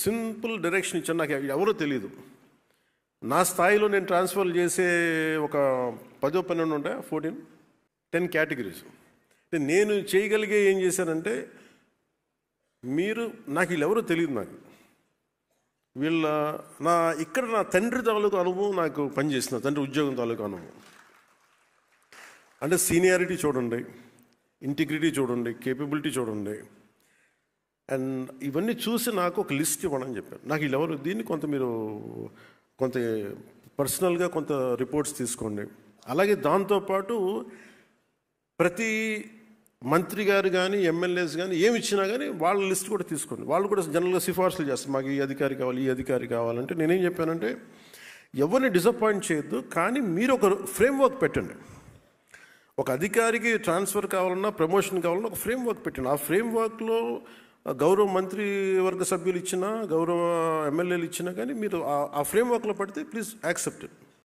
Simple direction ఇచ్చాను. నాకు ఎవరో తెలియదు. నా స్థాయిలో నేను ట్రాన్స్ఫర్ చేసే ఒక 10-12 ఉంటాయి, 10 కేటగిరీస్. నేను చేయగలిగే ఏం చేశానంటే, మీరు నాకు వీళ్ళెవరో తెలియదు. నాకు ఇక్కడ నా తండ్రి తాలూకు అనుభవం నాకు పనిచేసిన తండ్రి ఉద్యోగం తాలూకు అనుభవం అంటే సీనియారిటీ చూడండి, ఇంటిగ్రిటీ చూడండి, కేపబిలిటీ చూడండి. అండ్ ఇవన్నీ చూసి నాకు ఒక లిస్ట్ ఇవ్వడం అని చెప్పాను. నాకు వీళ్ళెవరు, దీన్ని మీరు కొంత పర్సనల్గా కొంత రిపోర్ట్స్ తీసుకోండి. అలాగే దాంతోపాటు ప్రతి మంత్రి గారు కానీ ఎమ్మెల్యేస్ కానీ ఏమి ఇచ్చినా కానీ వాళ్ళ లిస్ట్ కూడా తీసుకోండి. వాళ్ళు కూడా జనరల్గా సిఫార్సులు చేస్తారు, మాకు ఈ అధికారి కావాలి, ఈ అధికారి కావాలంటే. నేనేం చెప్పానంటే, ఎవరిని డిసప్పాయింట్ చేయొద్దు, కానీ మీరు ఒక ఫ్రేమ్వర్క్ పెట్టండి. ఒక అధికారికి ట్రాన్స్ఫర్ కావాలన్నా, ప్రమోషన్ కావాలన్నా ఒక ఫ్రేమ్వర్క్ పెట్టండి. ఆ ఫ్రేమ్వర్క్లో గౌరవ మంత్రి వర్గ సభ్యులు ఇచ్చినా, గౌరవ ఎమ్మెల్యేలు ఇచ్చినా కానీ మీరు ఆ ఫ్రేమ్వర్క్లో పడితే ప్లీజ్ యాక్సెప్ట్ ఇట్.